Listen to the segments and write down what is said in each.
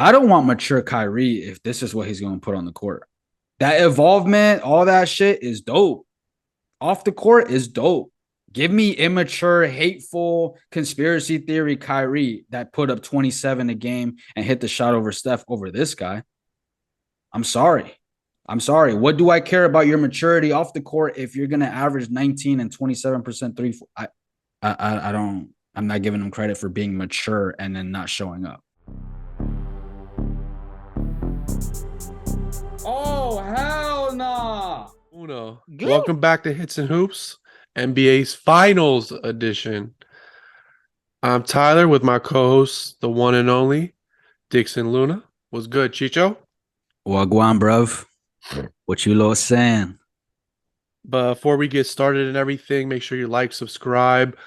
I don't want mature Kyrie if this is what he's going to put on the court. That involvement, all that shit is dope. Off the court is dope. Give me immature, hateful, conspiracy theory Kyrie that put up 27 a game and hit the shot over Steph over this guy. I'm sorry. I'm sorry. What do I care about your maturity off the court if you're going to average 19 and 27% three? I don't. I'm not giving him credit for being mature and then not showing up. Oh, hell nah. Uno. Good. Welcome back to Hits and Hoops, NBA's Finals edition. I'm Tyler with my co-host, the one and only Dixon Luna. What's good, Chicho? Wagwan, bruv. What you lot saying? But before we get started and everything, make sure you like, subscribe,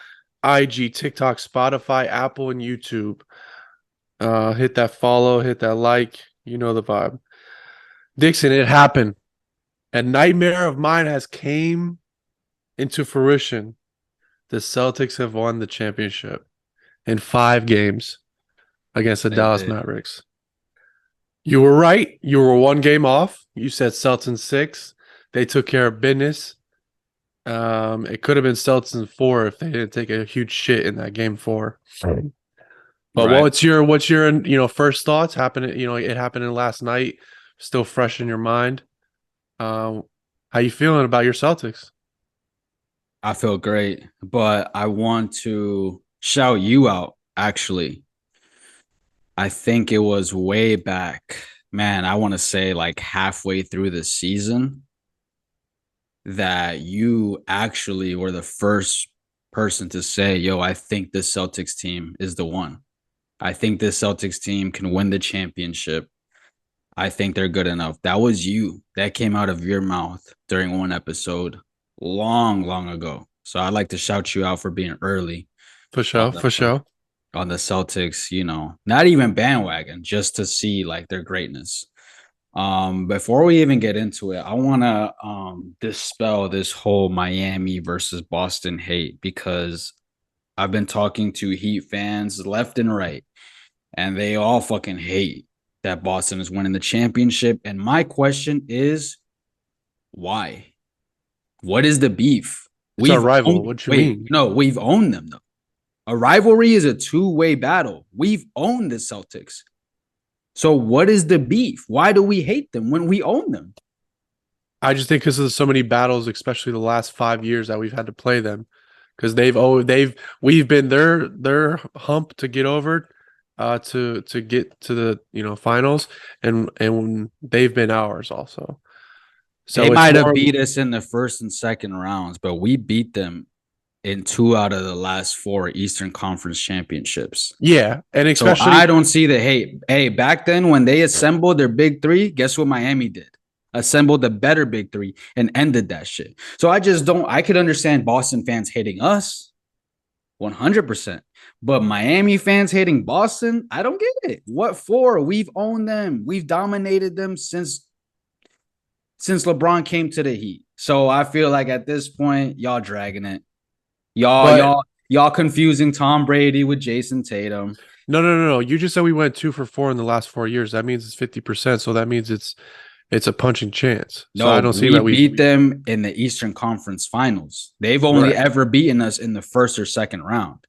IG, TikTok, Spotify, Apple, and YouTube. Hit that follow, hit that like. You know the vibe. Dixon, it happened. A nightmare of mine has came into fruition. The Celtics have won the championship in 5 games against the Dallas Mavericks. You were right. You were 1 game off. You said Celtics in 6. They took care of business. It could have been Celtics in 4 if they didn't take a huge shit in that game 4. But Right. what's your first thoughts? It happened last night, still fresh in your mind. How you feeling about your Celtics? I feel great, but I want to shout you out, actually. I think it was way back, man, I want to say like halfway through the season that you actually were the first person to say, yo, I think this Celtics team is the one. I think this Celtics team can win the championship. I think they're good enough. That was you. That came out of your mouth during one episode long, long ago. So I'd like to shout you out for being early For sure, for sure. on the Celtics, not even bandwagon, just to see like their greatness. Before we even get into it, I want to dispel this whole Miami versus Boston hate because I've been talking to Heat fans left and right, and they all fucking hate that Boston is winning the championship. And my question is, why? What is the beef? It's our rival. What you mean? No, we've owned them though. A rivalry is a two-way battle. We've owned the Celtics. So what is the beef? Why do we hate them when we own them? I just think because of so many battles, especially the last 5 years that we've had to play them, because we've been their hump to get over, to get to the finals, and they've been ours also. So they might have beat us in the first and second rounds, but we beat them in 2 out of the last 4 Eastern Conference championships. Yeah, and especially so I don't see the hate. Hey, back then when they assembled their big 3, guess what Miami did? Assembled a better big 3 and ended that shit. So I could understand Boston fans hating us 100%. But Miami fans hating Boston, I don't get it. What for? We've owned them. We've dominated them since LeBron came to the Heat. So I feel like at this point, y'all dragging it. Y'all confusing Tom Brady with Jason Tatum. No. You just said we went 2 for 4 in the last 4 years. That means it's 50%. So that means it's a punching chance. No, so I don't see that we beat them in the Eastern Conference Finals. They've only ever beaten us in the first or second round,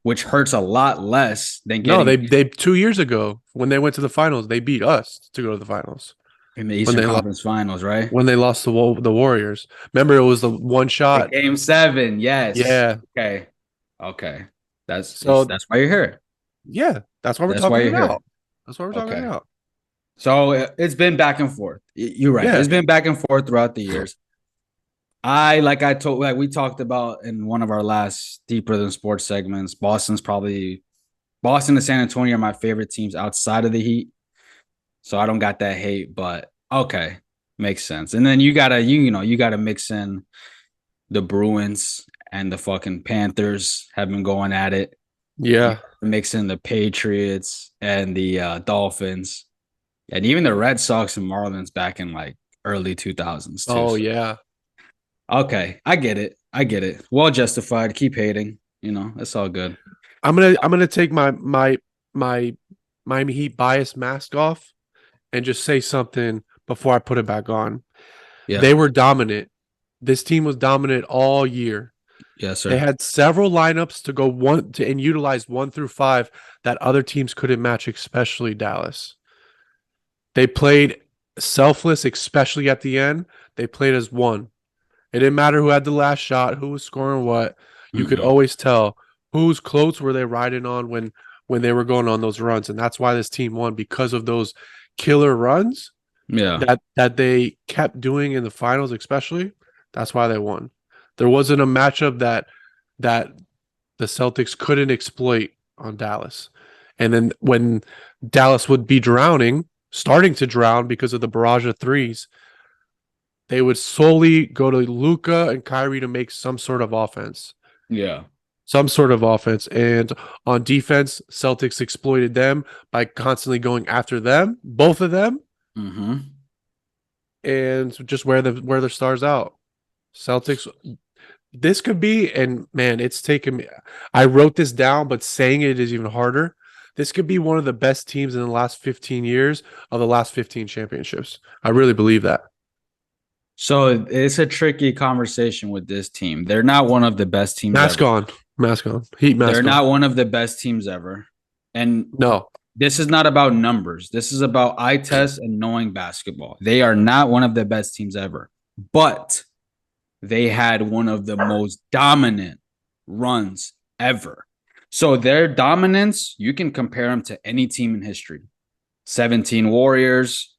which hurts a lot less than getting. No, they 2 years ago when they went to the finals, they beat us to go to the finals. In the Eastern Conference Finals, right? When they lost the Warriors. Remember, it was the one shot. Game 7, yes. Yeah. Okay. That's why you're here. Yeah, that's why we're talking about. That's why we're talking about. So it's been back and forth. You're right. Yeah. It's been back and forth throughout the years. We talked about in one of our last Deeper Than Sports segments, Boston and San Antonio are my favorite teams outside of the Heat. So I don't got that hate, but okay, makes sense. And then you gotta mix in the Bruins and the fucking Panthers have been going at it. Yeah, mix in the Patriots and the Dolphins, and even the Red Sox and Marlins back in like early 2000s. Too. Oh yeah. Okay, I get it. Well justified. Keep hating. That's all good. I'm gonna take my Miami Heat bias mask off and just say something before I put it back on. Yeah. They were dominant. This team was dominant all year. Yes, They sir. had several lineups to go and utilize 1 through 5 that other teams couldn't match, especially Dallas. They played selfless, especially at the end. They played as one. It didn't matter who had the last shot, who was scoring what. You could Mm-mm. always tell whose clothes were they riding on when they were going on those runs, and that's why this team won because of those killer runs Yeah. that they kept doing in the finals, especially. That's why they won. There wasn't a matchup that the Celtics couldn't exploit on Dallas. And then when Dallas would be starting to drown because of the barrage of threes, they would solely go to Luka and Kyrie to make some sort of offense. Yeah. Some sort of offense. And on defense, Celtics exploited them by constantly going after them, both of them, Mm-hmm. and just wear their stars out. Celtics, this could be, and man, it's taken me. I wrote this down, but saying it is even harder. This could be one of the best teams in the last 15 years of the last 15 championships. I really believe that. So it's a tricky conversation with this team. They're not one of the best teams Mask ever. on, mask on, Heat They're mask on. not one of the best teams ever. And No, this is not about numbers. This is about eye test and knowing basketball. They are not one of the best teams ever, but they had one of the most dominant runs ever. So their dominance, you can compare them to any team in history. 17 Warriors,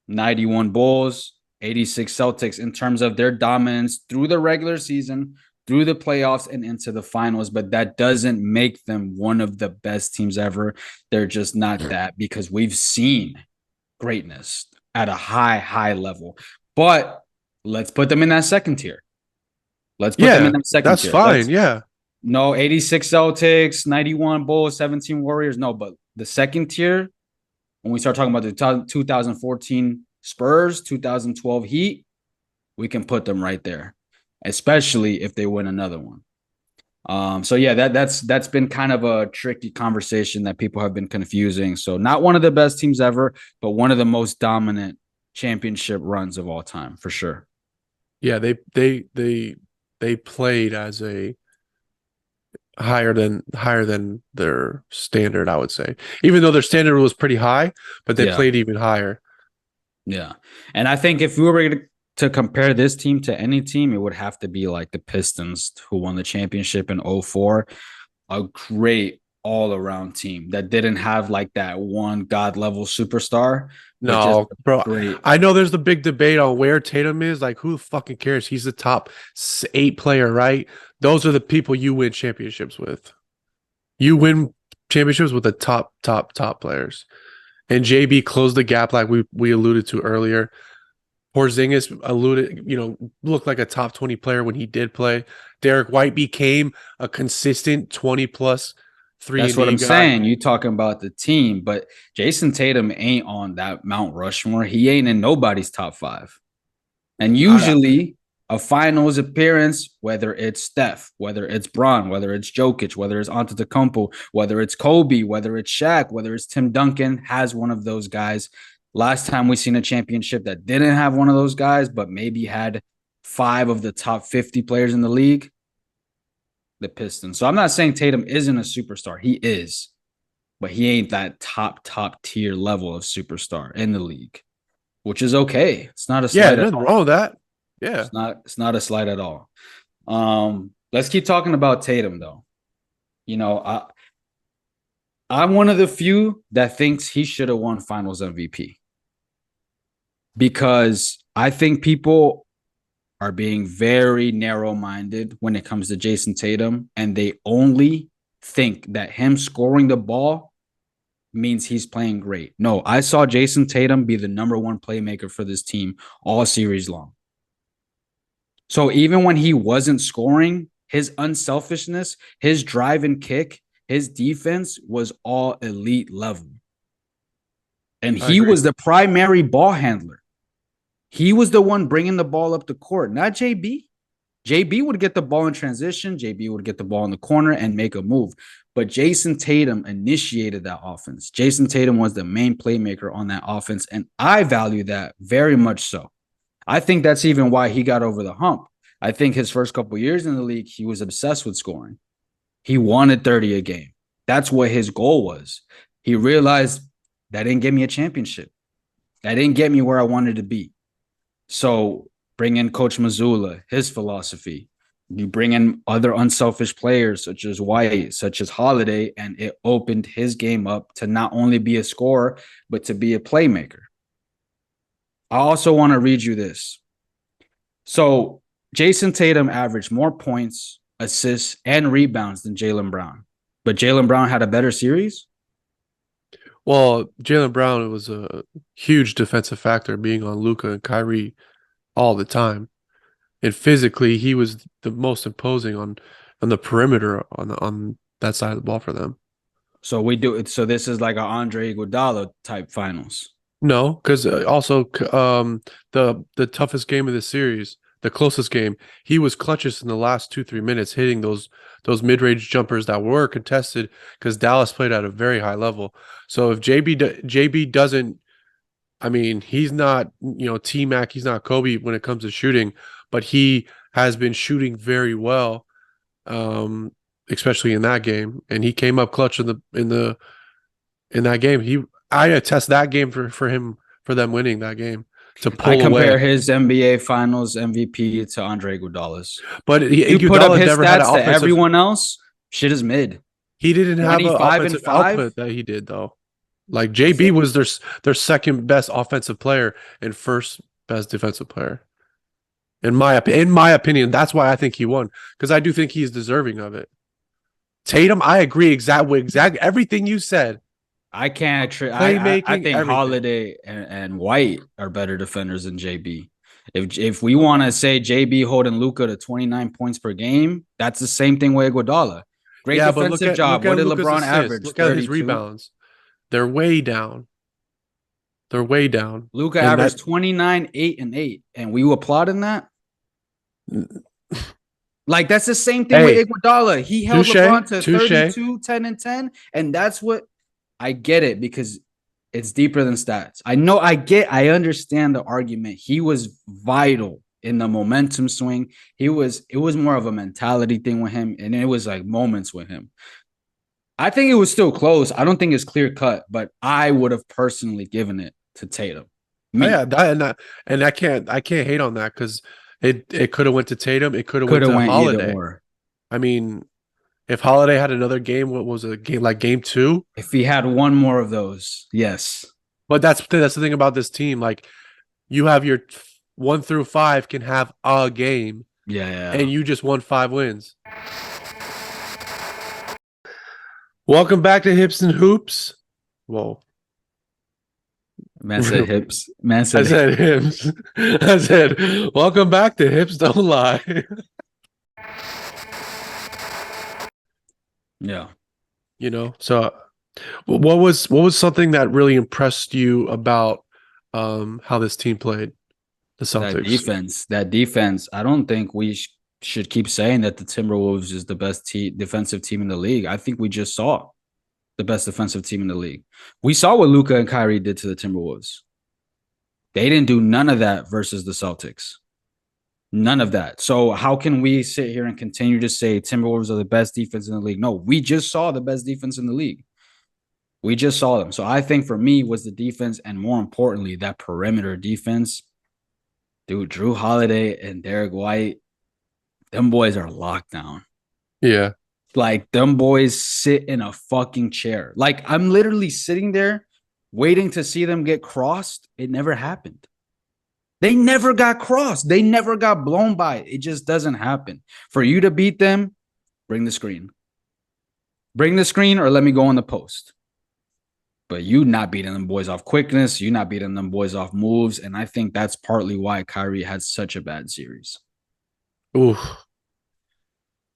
91 Bulls, 86 Celtics in terms of their dominance through the regular season, through the playoffs, and into the finals. But that doesn't make them one of the best teams ever. They're just not that because we've seen greatness at a high, high level. But let's put them in that second tier. Let's put them in yeah, that second that's tier. fine. Yeah, No 86 Celtics, 91 Bulls, 17 Warriors. No, but the second tier, when we start talking about the 2014 Spurs, 2012 Heat, we can put them right there, especially if they win another one. So yeah, that's been kind of a tricky conversation that people have been confusing. So not one of the best teams ever, but one of the most dominant championship runs of all time for sure. yeah. They played as a higher than their standard, I would say. Even though their standard was pretty high, but they Yeah, played even higher. yeah. And I think if we were to compare this team to any team, it would have to be like the Pistons who won the championship in '04. A great all-around team that didn't have like that one god level superstar, but just No, bro. great. I know there's the big debate on where Tatum is. Like, who fucking cares? He's the top 8 player, right? Those are the people you win championships with. You win championships with the top players. And JB closed the gap like we alluded to earlier. Porzingis looked like a top 20 player when he did play. Derek White became a consistent 20 plus 3 That's and what D I'm guy. saying. You talking about the team, but Jason Tatum ain't on that Mount Rushmore. He ain't in nobody's top 5. And I, usually a finals appearance, whether it's Steph, whether it's Bron, whether it's Jokic, whether it's Antetokounmpo, whether it's Kobe, whether it's Shaq, whether it's Tim Duncan, has one of those guys. Last time we seen a championship that didn't have one of those guys, but maybe had 5 of the top 50 players in the league, the Pistons. So I'm not saying Tatum isn't a superstar. He is, but he ain't that top tier level of superstar in the league, which is okay. It's not a yeah, slight at nothing all. wrong with that. Yeah. It's not a slight at all. Let's keep talking about Tatum though. You know, I'm one of the few that thinks he should have won Finals MVP because I think people are being very narrow-minded when it comes to Jason Tatum, and they only think that him scoring the ball means he's playing great. No, I saw Jason Tatum be the number one playmaker for this team all series long. So even when he wasn't scoring, his unselfishness, his drive and kick, his defense was all elite level. And I he agree. was the primary ball handler. He was the one bringing the ball up the court, not JB. JB would get the ball in transition. JB would get the ball in the corner and make a move. But Jason Tatum initiated that offense. Jason Tatum was the main playmaker on that offense, and I value that very much so. I think that's even why he got over the hump. I think his first couple years in the league, he was obsessed with scoring. He wanted 30 a game. That's what his goal was. He realized that didn't get me a championship. That didn't get me where I wanted to be. So bring in Coach Mazzulla, his philosophy. You bring in other unselfish players such as White, such as Holiday, and it opened his game up to not only be a scorer, but to be a playmaker. I also want to read you this. So Jason Tatum averaged more points, assists, and rebounds than Jaylen Brown. But Jaylen Brown had a better series? Well, Jaylen Brown was a huge defensive factor being on Luka and Kyrie all the time. And physically, he was the most imposing on the perimeter on that side of the ball for them. So we do it. So this is like an Andre Iguodala type finals. No, because also the toughest game of the series, the closest game, he was clutchest in the last 2-3 minutes, hitting those mid-range jumpers that were contested because Dallas played at a very high level. So if JB doesn't, I mean, he's not T-Mac, he's not Kobe when it comes to shooting, but he has been shooting very well, especially in that game, and he came up clutch in that game. I attest that game for him, for them winning that game to pull I compare away. his NBA Finals MVP to Andre Iguodala's. But You put up Iguodala his never had an stats to offensive. everyone else, shit is mid. He didn't have an 25 and offensive 5. output that he did though. Like JB was their second best offensive player and first best defensive player. In my opinion, that's why I think he won, because I do think he's deserving of it. Tatum, I agree exactly everything you said. I can't. Playmaking, I think everything. Holiday and White are better defenders than JB. If we want to say JB holding Luka to 29 points per game, that's the same thing with Iguodala. Great defensive job. What did Luka's LeBron assists. average? Look at his 32. rebounds. They're way down. Luka averaged 29, 8, and 8. And we applauding that? Like, that's the same thing with Iguodala. He held LeBron to 32, 10, and 10. And that's what I get it, because it's deeper than stats. I understand the argument. He was vital in the momentum swing. It was more of a mentality thing with him, and it was like moments with him. I think it was still close. I don't think it's clear cut, but I would have personally given it to Tatum. Me. Oh, yeah, and I can't hate on that, because it could have went to Tatum. It could have went to Holiday. I mean, if Holiday had another game, what was a game like game 2? If he had one more of those, yes. But that's the thing about this team. Like, you have your 1 through 5 can have a game. Yeah. And you just won 5 wins. Welcome back to Hips and Hoops. Whoa. Man said hips. I said hips. I said, welcome back to Hips Don't Lie. Yeah. So what was something that really impressed you about how this team played, the Celtics? That defense. I don't think we should keep saying that the Timberwolves is the best defensive team in the league. I think we just saw the best defensive team in the league. We saw what Luka and Kyrie did to the Timberwolves. They didn't do none of that versus the Celtics. None of that. So how can we sit here and continue to say Timberwolves are the best defense in the league? No, we just saw the best defense in the league. We just saw them. So I think for me was the defense, and more importantly, that perimeter defense. Dude, Drew Holiday and Derek White, them boys are locked down. Yeah. Like, them boys sit in a fucking chair. Like, I'm literally sitting there waiting to see them get crossed. It never happened. They never got crossed. They never got blown by it. It just doesn't happen. For you to beat them, bring the screen. Bring the screen or let me go on the post. But you not beating them boys off quickness. You not beating them boys off moves. And I think that's partly why Kyrie had such a bad series. Ooh.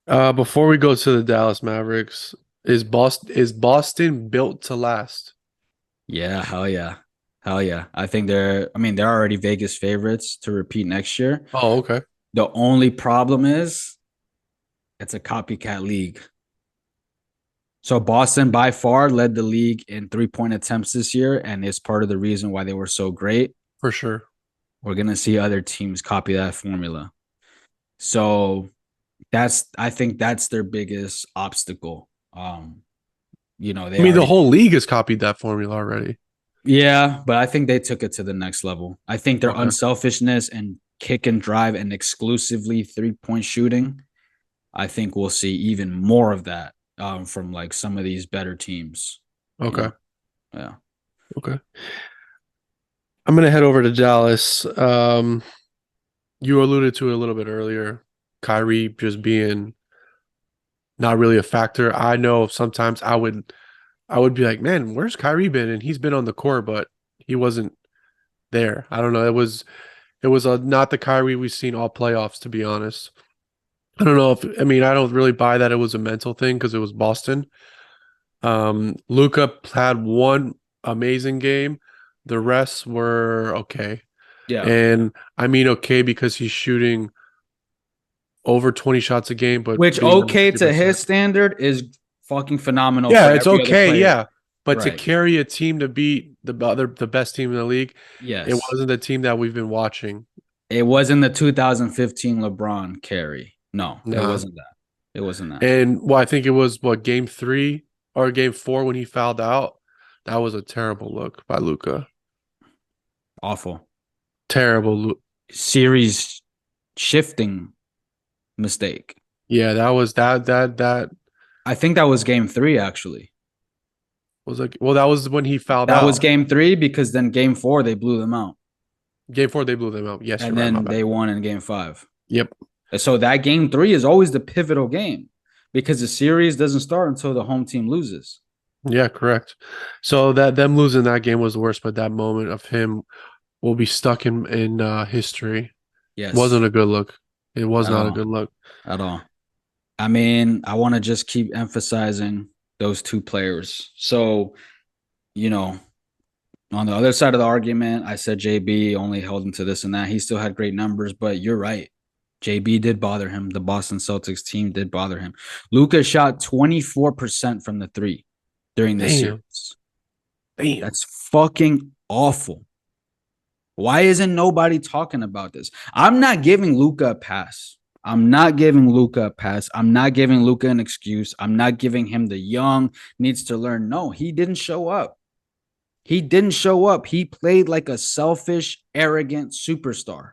Before we go to the Dallas Mavericks, is Boston built to last? Yeah, hell yeah. Hell yeah. I think they're already Vegas favorites to repeat next year. Oh, okay. The only problem is it's a copycat league. So Boston by far led the league in 3-point attempts this year, and is part of the reason why they were so great. For sure. We're gonna see other teams copy that formula. So I think that's their biggest obstacle. I They mean, the already whole league has copied that formula already. yeah, but I think they took it to the next level. I think their Okay. unselfishness and kick and drive and exclusively 3-point shooting, I think we'll see even more of that from like some of these better teams. You Okay. know, yeah. Okay. I'm gonna head over to Dallas. You alluded to it a little bit earlier. Kyrie just being not really a factor. I know sometimes I would be like, man, where's Kyrie been? And he's been on the court, but he wasn't there. I don't know. It was not the Kyrie we've seen all playoffs, to be honest. I don't know if I mean I don't really buy that it was a mental thing because it was Boston. Luca had one amazing game. The rest were okay. Yeah. And I mean okay because he's shooting over 20 shots a game, but Which being on okay to 50%. his standard is fucking phenomenal Yeah, for it's every other okay, player. yeah. But to Right. carry a team to beat the best team in the league, it Yes. wasn't the team that we've been watching. It wasn't the 2015 LeBron carry. No, it Nah. wasn't that. It wasn't that. And well, I think it was what game 3 or game 4 when he fouled out. That was a terrible look by Luca. Awful. Terrible look. Series shifting mistake. Yeah, that was that I think that was game 3, actually. was like well, that was when he fouled That was out. game 3 because then game 4, they blew them out. Game 4 they blew them out. Yes, And you're right, my then bad. they won in game 5. Yep. So that game 3 is always the pivotal game because the series doesn't start until the home team loses. Yeah, correct. So that them losing that game was the worst, but that moment of him will be stuck in history. Yes, Wasn't a good look. It was at not a all. good look. At all. I mean, I want to just keep emphasizing those two players. So, you know, on the other side of the argument, I said JB only held him to this and that. He still had great numbers, but you're right. JB did bother him. The Boston Celtics team did bother him. Luka shot 24% from the three during this Damn. series. Damn. That's fucking awful. Why isn't nobody talking about this? I'm not giving Luka a pass. I'm not giving Luka a pass. I'm not giving Luka an excuse. I'm not giving him the young needs to learn. No, he didn't show up. He didn't show up. He played like a selfish, arrogant superstar.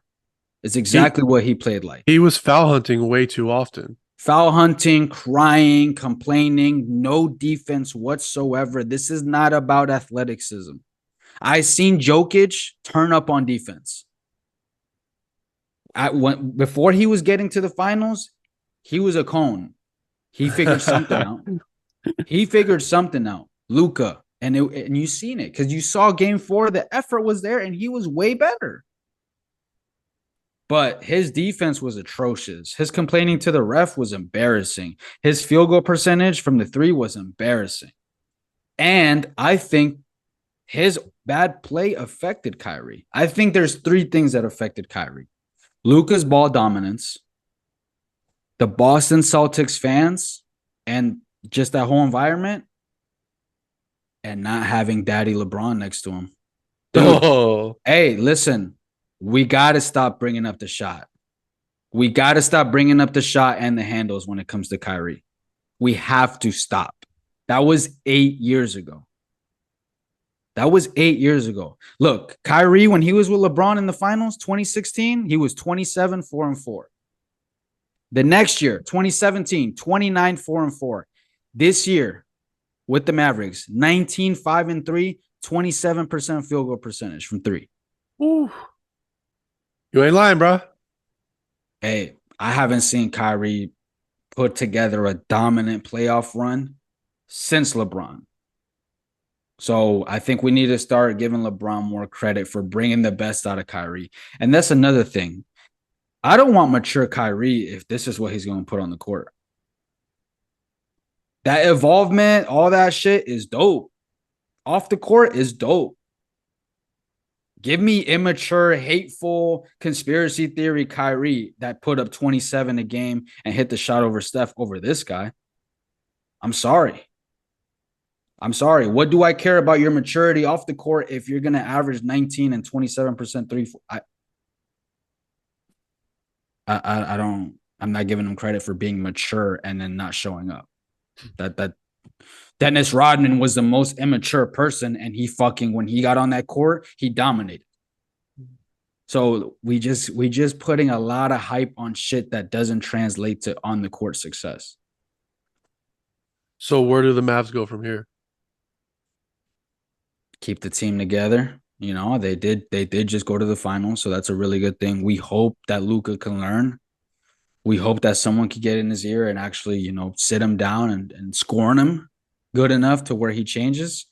It's He exactly what he played like. he was foul hunting way too often. Foul hunting, crying, complaining, no defense whatsoever. This is not about athleticism. I seen Jokic turn up on defense. Before he was getting to the finals, he was a cone. He figured something out. He figured something out. Luka, and you seen it because you saw game 4. The effort was there, and he was way better. But his defense was atrocious. His complaining to the ref was embarrassing. His field goal percentage from the 3 was embarrassing. And I think his bad play affected Kyrie. I think there's 3 things that affected Kyrie. Luka's ball dominance, the Boston Celtics fans, and just that whole environment, and not having Daddy LeBron next to him. Dude, Oh, hey, listen, we got to stop bringing up the shot. We got to stop bringing up the shot and the handles when it comes to Kyrie. We have to stop. That was 8 years ago. That was 8 years ago. Look, Kyrie, when he was with LeBron in the finals, 2016, he was 27, 4-4. The next year, 2017, 29, 4-4. This year, with the Mavericks, 19, 5-3, 27% field goal percentage from 3. ooh. You ain't lying, bro. Hey, I haven't seen Kyrie put together a dominant playoff run since LeBron. So I think we need to start giving LeBron more credit for bringing the best out of Kyrie. And that's another thing. I don't want mature Kyrie if this is what he's going to put on the court. That involvement, all that shit is dope. Off the court is dope. Give me immature, hateful, conspiracy theory Kyrie that put up 27 a game and hit the shot over Steph over this guy. I'm sorry. I'm sorry. What do I care about your maturity off the court if you're going to average 19 and 27% three? I don't. I'm not giving him credit for being mature and then not showing up. That Dennis Rodman was the most immature person, and he fucking when he got on that court, he dominated. So we just putting a lot of hype on shit that doesn't translate to on the court success. So where do the Mavs go from here? Keep the team together. You know, they did just go to the finals, so that's a really good thing. We hope that Luka can learn. We hope that someone could get in his ear and actually, sit him down and scorn him good enough to where he changes.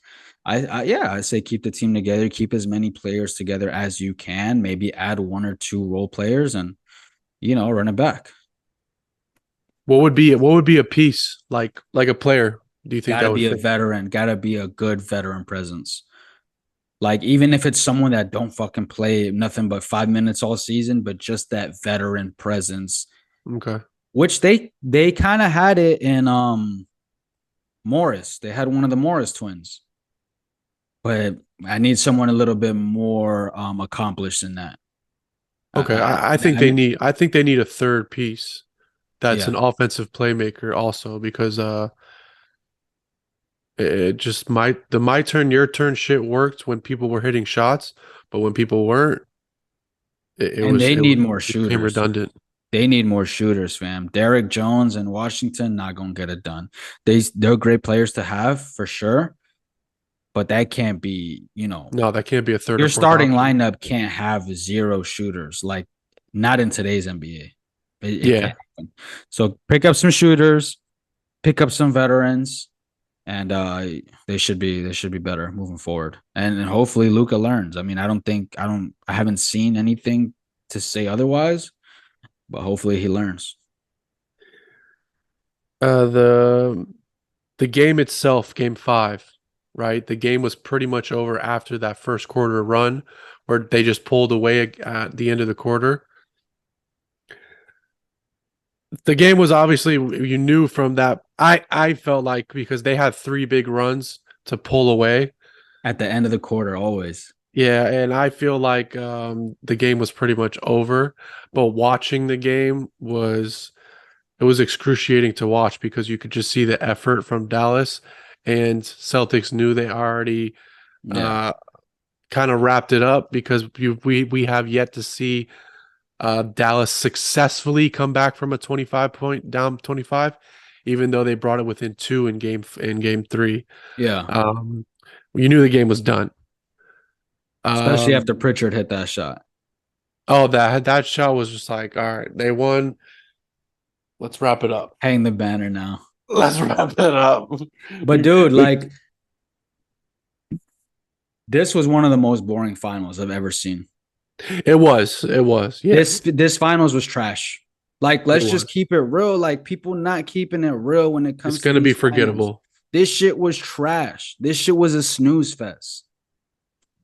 I say keep the team together, keep as many players together as you can, maybe add one or two role players and run it back. What would be a piece like a player? Do you think Gotta that would be a fit? veteran, gotta be a good veteran presence. Like even if it's someone that don't fucking play nothing but 5 minutes all season, but just that veteran presence, Okay. which they kind of had it in Morris. They had one of the Morris twins, but I need someone a little bit more accomplished than that. Okay. I, I think I they mean, need I think they need a third piece that's yeah, an offensive playmaker also because it just my turn, your turn shit worked when people were hitting shots, but when people weren't, it, it and was they it need was more it became shooters. redundant. They need more shooters, fam. Derek Jones and Washington not gonna get it done. They're great players to have for sure, but that can't be. No, that can't be a third or Your fourth starting option. lineup can't have zero shooters. Like not in today's NBA. It Yeah. can't happen. So pick up some shooters, pick up some veterans, and they should be better moving forward. And hopefully Luca learns. I mean, I haven't seen anything to say otherwise, but hopefully he learns. The game itself, game five, right? The game was pretty much over after that first quarter run where they just pulled away at the end of the quarter. The game was obviously you knew from that. I felt like because they had three big runs to pull away. At the end of the quarter, always. Yeah, and I feel like the game was pretty much over, but watching the game was excruciating to watch because you could just see the effort from Dallas, and Celtics knew they already Yeah. uh, kind of wrapped it up because we have yet to see Dallas successfully come back from a 25 point down 25, even though they brought it within two in game three. Yeah. Um, you knew the game was done. Especially after Um, Pritchard hit that shot. oh, that shot was just like, all right, they won. Let's wrap it up. Hang the banner now. Let's wrap it up. But dude, like this was one of the most boring finals I've ever seen. It was, yeah, This finals was trash. Like, it let's just was. keep it real. Like, people not keeping it real when it It's comes to gonna be these finals. forgettable. This shit was trash. This shit was a snooze fest.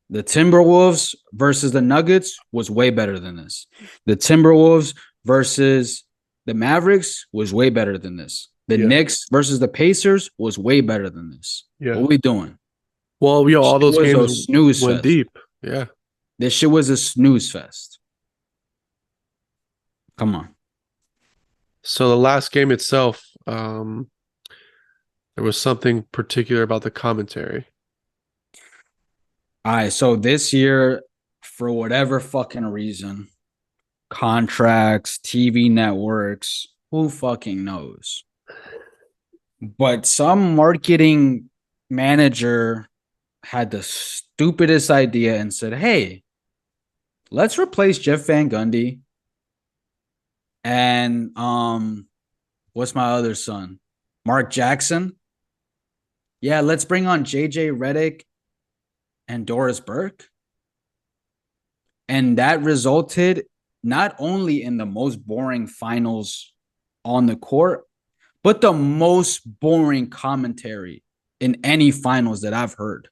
The Timberwolves versus the Nuggets was way better than this. The Timberwolves versus the Mavericks was way better than this. The Yeah, Knicks versus the Pacers was way better than this. yeah. What are we doing? Well, This all shit those was a games snooze went fest. deep. Yeah. This shit was a snooze fest. Come on. So the last game itself, there was something particular about the commentary. All right. So this year, for whatever fucking reason, contracts, TV networks, who fucking knows? But some marketing manager had the stupidest idea and said, hey, let's replace Jeff Van Gundy and what's my other son? Mark Jackson. Yeah, let's bring on JJ Redick and Doris Burke. And that resulted not only in the most boring finals on the court, but the most boring commentary in any finals that I've heard.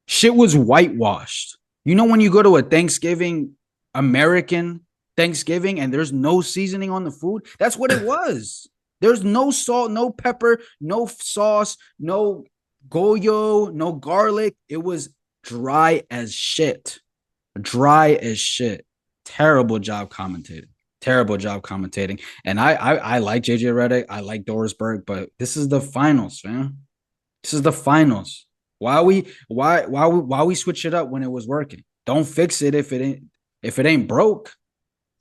Shit was whitewashed. You know, when you go to a Thanksgiving, American Thanksgiving, and there's no seasoning on the food, that's what it was. There's no salt, no pepper, no sauce, no goyo, no garlic. It was dry as shit. Dry as shit. Terrible job commentating. Terrible job commentating. And I like JJ Redick. I like Doris Burke, but this is the finals, man. This is the finals. Why we switch it up when it was working? Don't fix it if it ain't broke.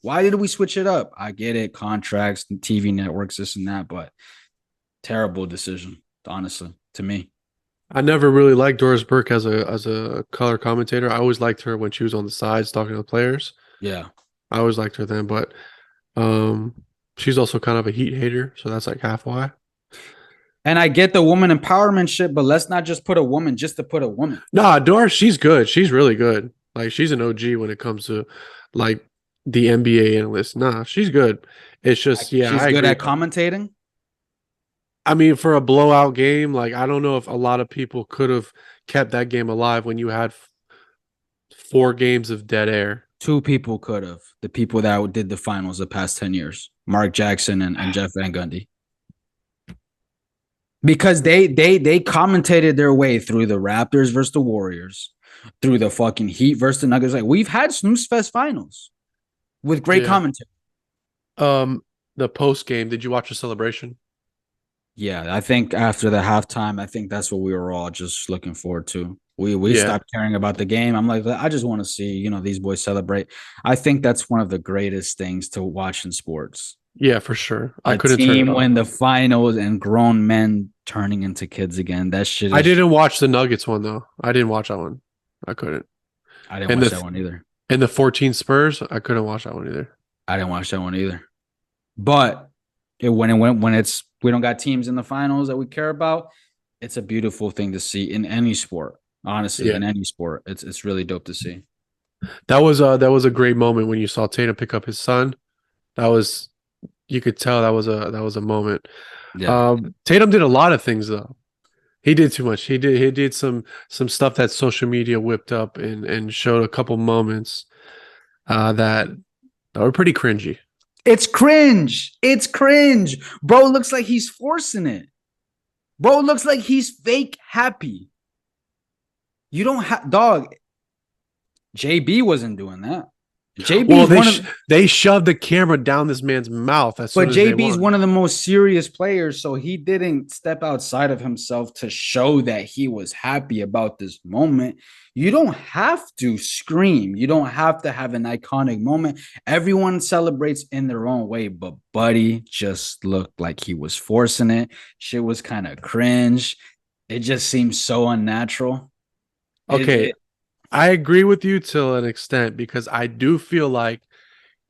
Why did we switch it up? I get it, contracts, and TV networks, this and that, but terrible decision, honestly, to me. I never really liked Doris Burke as a color commentator. I always liked her when she was on the sides talking to the players. Yeah. I always liked her then, but um, she's also kind of a Heat hater, so that's like half why. And I get the woman empowerment shit, but let's not just put a woman just to put a woman. Nah, Doris, she's good. She's really good. Like she's an OG when it comes to like the NBA analyst. Nah, she's good. It's just yeah, She's I good agree. at commentating. I mean, for a blowout game, like I don't know if a lot of people could have kept that game alive when you had 4 games of dead air. Two people could have. The people that did the finals the past 10 years. Mark Jackson and Jeff Van Gundy. Because they commentated their way through the Raptors versus the Warriors, through the fucking Heat versus the Nuggets. Like we've had Snooze Fest finals with great commentary. The post game, did you watch the celebration? Yeah, I think after the halftime, I think that's what we were all just looking forward to. We stopped caring about the game. I'm like, I just want to see, these boys celebrate. I think that's one of the greatest things to watch in sports. Yeah, for sure. I A couldn't turn it team off. win the finals and grown men turning into kids again. That shit. I didn't watch the Nuggets one though. I didn't watch that one. I couldn't. I didn't watch that one either. And the 14 Spurs, I couldn't watch that one either. I didn't watch that one either. But when it's we don't got teams in the finals that we care about, it's a beautiful thing to see in any sport. Honestly, in any sport, it's really dope to see. That was a great moment when you saw Tatum pick up his son. You could tell that was a moment. Yeah. Tatum did a lot of things though. He did too much. He did some stuff that social media whipped up and showed a couple moments that were pretty cringy. It's cringe. It's cringe. Bro looks like he's forcing it. Bro looks like he's fake happy. You don't have dog. JB wasn't doing that. They shoved the camera down this man's mouth. But JB's one of the most serious players, so he didn't step outside of himself to show that he was happy about this moment. You don't have to scream. You don't have to have an iconic moment. Everyone celebrates in their own way, but Buddy just looked like he was forcing it. Shit was kind of cringe. It just seems so unnatural. Okay. I agree with you to an extent because I do feel like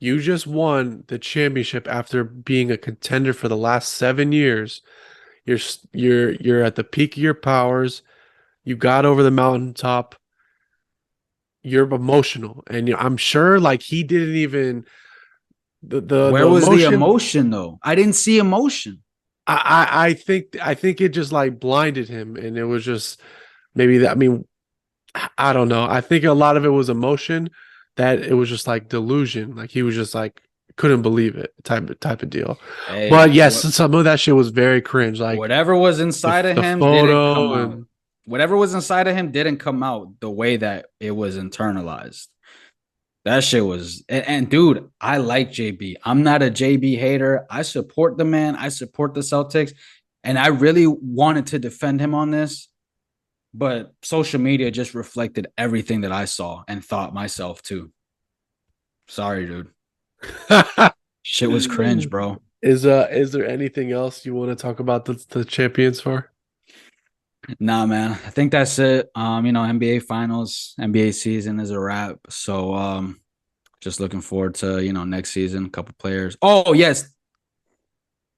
you just won the championship after being a contender for the last 7 years. You're at the peak of your powers. You got over the mountaintop. You're emotional, and I'm sure like he didn't even Where was the emotion though? I didn't see emotion. I think it just like blinded him, and it was just maybe that. I mean, I don't know. I think a lot of it was emotion, that it was just like delusion. Like he was just like couldn't believe it type of deal. Hey, but yes, some of that shit was very cringe. Like whatever was inside of him didn't come out. Whatever was inside of him didn't come out the way that it was internalized. That shit was and dude, I like JB. I'm not a JB hater. I support the man. I support the Celtics. And I really wanted to defend him on this. But social media just reflected everything that I saw and thought myself too. Sorry, dude. Shit was cringe, bro. Is there anything else you want to talk about the champions for? Nah, man. I think that's it. NBA finals, NBA season is a wrap. So just looking forward to, next season, a couple players. Oh, yes.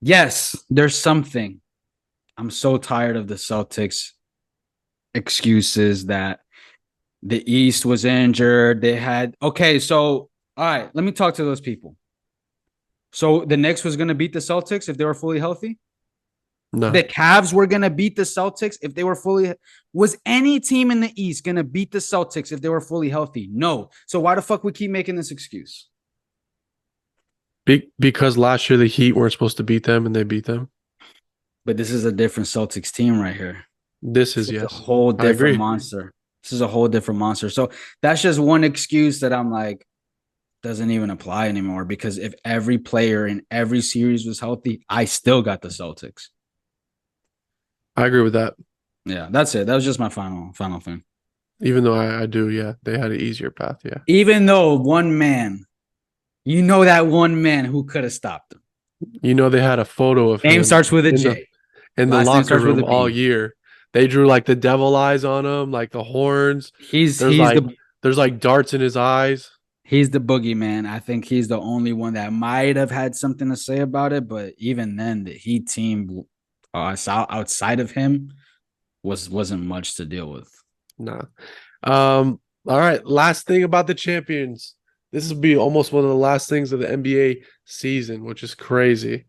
Yes, there's something. I'm so tired of the Celtics excuses that the East was injured. They had so all right, let me talk to those people. So the Knicks was gonna beat the Celtics if they were fully healthy? No. The Cavs were gonna beat the Celtics if they were fully. Was any team in the East gonna beat the Celtics if they were fully healthy? No. So why the fuck we keep making this excuse? Because last year the Heat weren't supposed to beat them and they beat them. But this is a different Celtics team right here. This This is is a yes. whole I different agree. monster. This is a whole different monster. So that's just one excuse that I'm like, doesn't even apply anymore because if every player in every series was healthy, I still got the Celtics. I agree with that. Yeah, that's it. That was just my final thing. Even though I do, yeah, they had an easier path. Yeah. Even though one man, you know that one man who could have stopped him. They had a photo of Name him starts with a in the J. Last name locker starts with a room all B. year. They drew like the devil eyes on him, like the horns. He's There's he's like the there's like darts in his eyes. he's the boogeyman. I think he's the only one that might have had something to say about it, but even then, the Heat team outside of him wasn't much to deal with. Nah. All right. Last thing about the champions. This will be almost one of the last things of the NBA season, which is crazy.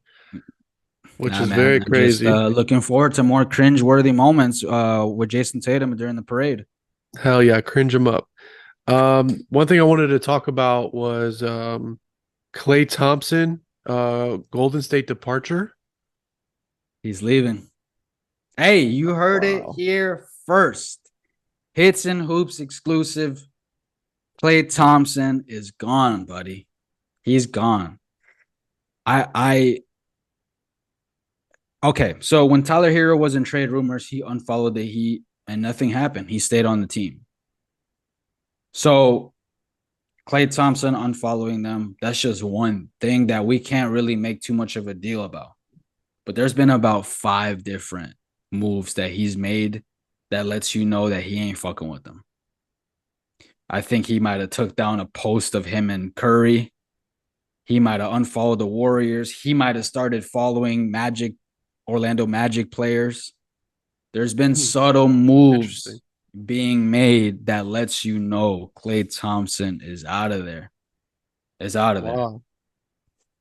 Which Nah, is man, very I'm just crazy. looking forward to more cringe-worthy moments with Jason Tatum during the parade. Hell yeah, cringe them up. One thing I wanted to talk about was Klay Thompson, Golden State departure. He's leaving. Hey, you heard it Wow. here first. Hits and Hoops exclusive. Klay Thompson is gone, buddy. He's gone. I okay. So when Tyler Hero was in trade rumors, he unfollowed the Heat and nothing happened. He stayed on the team. So Klay Thompson unfollowing them, that's just one thing that we can't really make too much of a deal about. But there's been about 5 different moves that he's made that lets you know that he ain't fucking with them. I think he might have took down a post of him and Curry. He might have unfollowed the Warriors. He might have started following Orlando Magic players. There's been subtle Interesting. moves being made that lets you know Klay Thompson is out of there. Is out of there. Wow.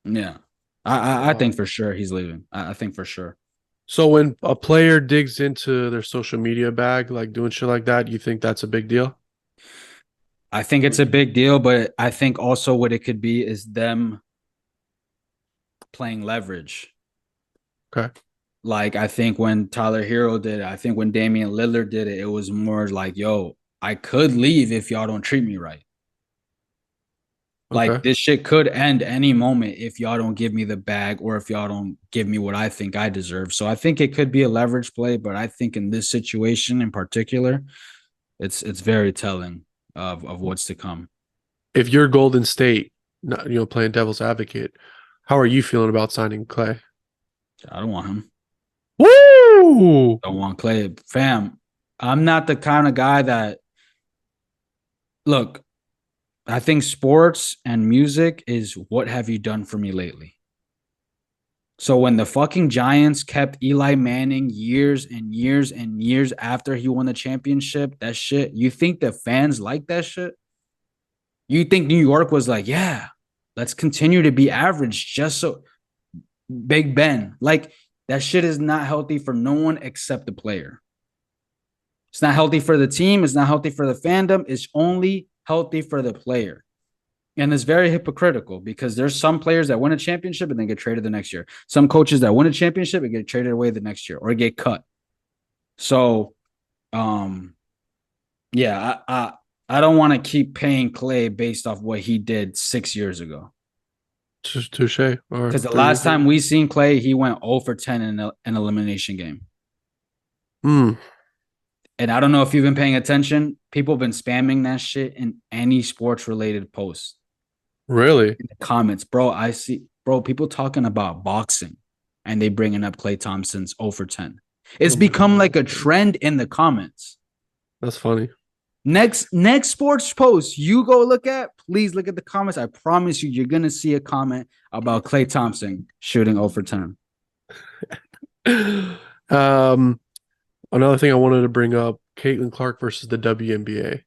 Yeah. I Wow. think for sure he's leaving. I think for sure. So when a player digs into their social media bag, like doing shit like that, you think that's a big deal? I think it's a big deal, but I think also what it could be is them playing leverage. Okay. Like I think when Tyler Hero did it, I think when Damian Lillard did it, it was more like, yo, I could leave if y'all don't treat me right. Like Okay. this shit could end any moment if y'all don't give me the bag or if y'all don't give me what I think I deserve. So I think it could be a leverage play, but I think in this situation in particular, it's very telling of what's to come. If you're Golden State, not, playing devil's advocate, how are you feeling about signing Clay? I don't want him. Woo! Don't want Klay. Fam, I'm not the kind of guy that look, I think sports and music is what have you done for me lately? So when the fucking Giants kept Eli Manning years and years and years after he won the championship, that shit, you think the fans like that shit? You think New York was like, yeah, let's continue to be average just so Big Ben. Like that shit is not healthy for no one except the player. It's not healthy for the team. It's not healthy for the fandom. It's only healthy for the player. And it's very hypocritical because there's some players that win a championship and then get traded the next year. Some coaches that win a championship and get traded away the next year or get cut. So, yeah, I don't want to keep paying Klay based off what he did 6 years ago. Touche. Or Because the 3 years last ago. time we seen Klay, he went 0 for 10 in an elimination game. Hmm. And I don't know if you've been paying attention. People have been spamming that shit in any sports related post. Really? In the comments, bro. I see, bro, people talking about boxing and they bringing up Klay Thompson's 0 for 10. It's Oh my become God. like a trend in the comments. That's funny. Next sports post you go look at, please look at the comments. I promise you, you're gonna see a comment about Klay Thompson shooting 0 for 10. um, Another thing I wanted to bring up: Caitlin Clark versus the WNBA.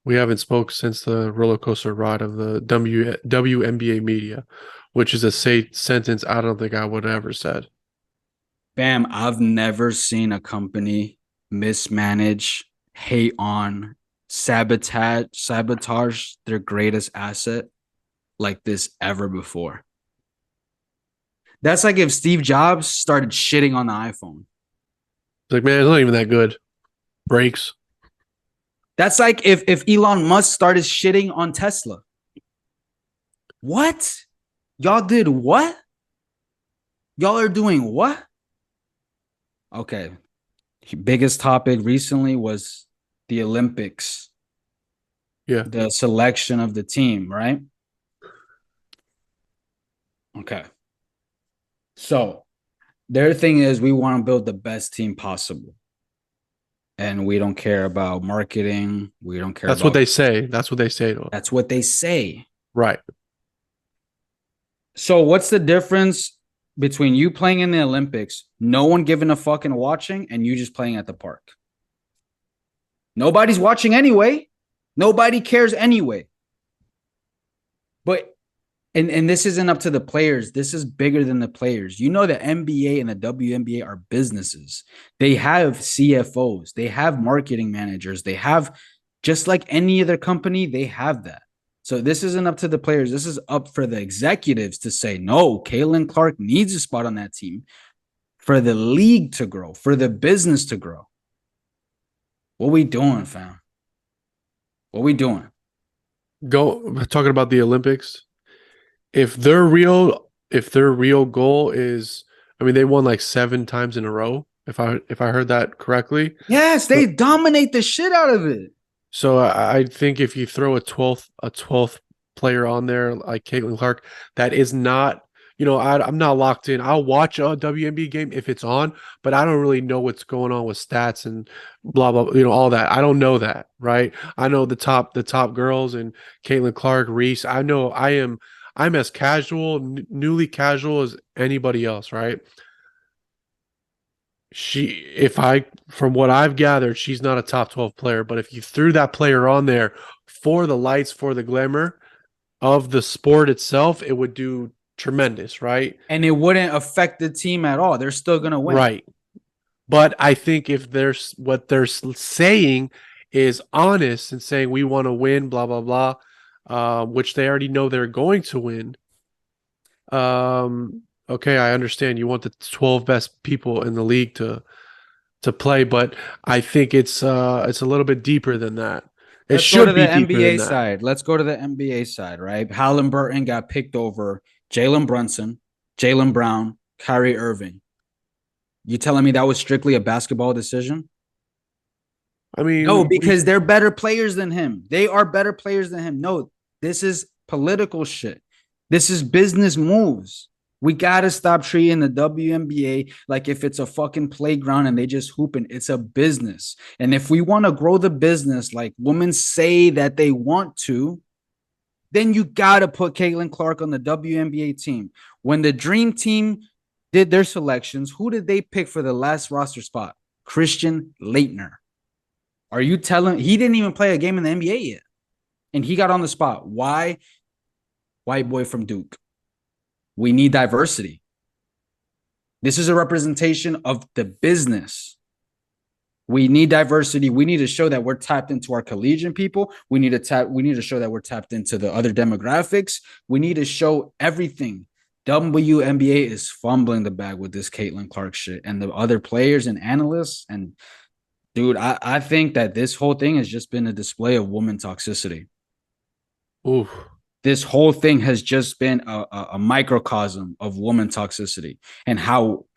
We haven't spoke since the roller coaster ride of the WNBA media, which is a sentence I don't think I would have ever said. Bam, I've never seen a company mismanage, hate on, sabotage their greatest asset like this ever before. That's like if Steve Jobs started shitting on the iPhone. It's like, man, it's not even that good. Breaks. That's like if Elon Musk started shitting on Tesla. What? Y'all did what? Y'all are doing what? Okay. Biggest topic recently was the Olympics, Yeah. the selection of the team, right? Okay. So their thing is we want to build the best team possible. And we don't care about marketing. We don't care That's what about they say. That's what they say to us. that's what they say. Right. So what's the difference between you playing in the Olympics, no one giving a fuck and watching, and you just playing at the park? Nobody's watching anyway. Nobody cares anyway. But and this isn't up to the players. This is bigger than the players. You know, the NBA and the WNBA are businesses. They have CFOs, they have marketing managers, they have just like any other company, they have that. So this isn't up to the players. This is up for the executives to say, no, Caitlin Clark needs a spot on that team for the league to grow, for the business to grow. What we doing, fam? What we doing? Go talking about the Olympics. If their real goal is, I mean, they won like 7 times in a row, if I heard that correctly. Yes, So, they dominate the shit out of it. so I think if you throw a twelfth player on there like Caitlin Clark, that is not, I'm not locked in. I'll watch a WNBA game if it's on, but I don't really know what's going on with stats and blah blah, all that. I don't know that, right? I know the top girls and Caitlin Clark, Reese. I'm as casual, newly casual as anybody else, right? From what I've gathered, she's not a top 12 player, but if you threw that player on there for the lights, for the glamour of the sport itself, it would do tremendous, right? And it wouldn't affect the team at all. They're still going to win. Right. But I think if there's what they're saying is honest and saying we want to win, blah, blah, blah, which they already know they're going to win. Okay, I understand you want the 12 best people in the league to play, but I think it's a little bit deeper than that. It Let's go to should the be deeper than NBA that. side. Let's go to the NBA side, right? Halliburton got picked over Jalen Brunson, Jalen Brown, Kyrie Irving. You telling me that was strictly a basketball decision? I No, mean, because they're better players than him. They are better players than him. No, this is political shit. This is business moves. We got to stop treating the WNBA like if it's a fucking playground and they just hooping. It's a business. And if we want to grow the business like women say that they want to, then you got to put Caitlin Clark on the WNBA team. When the Dream Team did their selections, who did they pick for the last roster spot? Christian Laettner. Are you telling he didn't even play a game in the NBA yet? And he got on the spot. Why? White boy from Duke. We need diversity. This is a representation of the business. We need diversity. We need to show that we're tapped into our collegiate people. We need to show that we're tapped into the other demographics. We need to show everything. WNBA is fumbling the bag with this Caitlin Clark shit and the other players and analysts. And dude, I think that this whole thing has just been a display of woman toxicity. oof. This whole thing has just been a microcosm of woman toxicity and how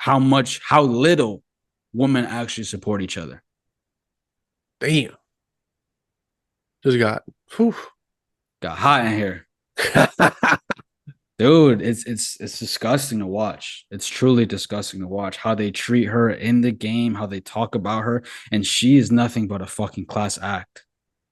little women actually support each other. Damn. Just whew. Got hot in here. Dude, it's disgusting to watch. It's truly disgusting to watch how they treat her in the game, how they talk about her, and she is nothing but a fucking class act.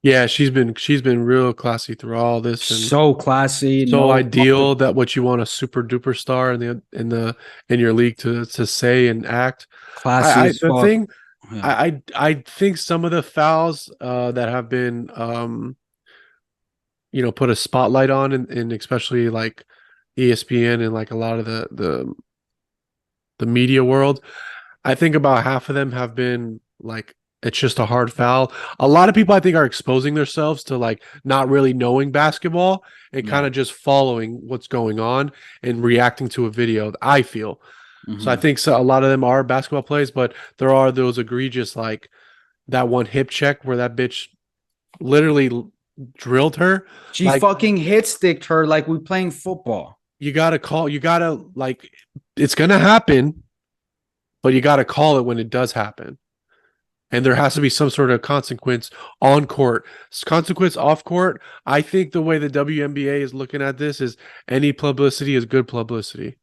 Yeah, she's been real classy through all this and So classy, so no ideal that what you want a super duper star in your league to say and act. classy I as the fuck. thing Yeah. I think some of the fouls that have been put a spotlight on in especially like ESPN and like a lot of the media world, I think about half of them have been like It's just a hard foul. A lot of people I think are exposing themselves to like not really knowing basketball and kind Yeah. of just following what's going on and reacting to a video, I feel. So I Hmm. think a lot of them are basketball plays, but there are those egregious like that one hip check where that bitch literally drilled her. She Like fucking hit sticked her like we playing football. you gotta like it's gonna happen, but you gotta call it when it does happen. And there has to be some sort of consequence on court. Consequence off court. I think the way the WNBA is looking at this is any publicity is good publicity.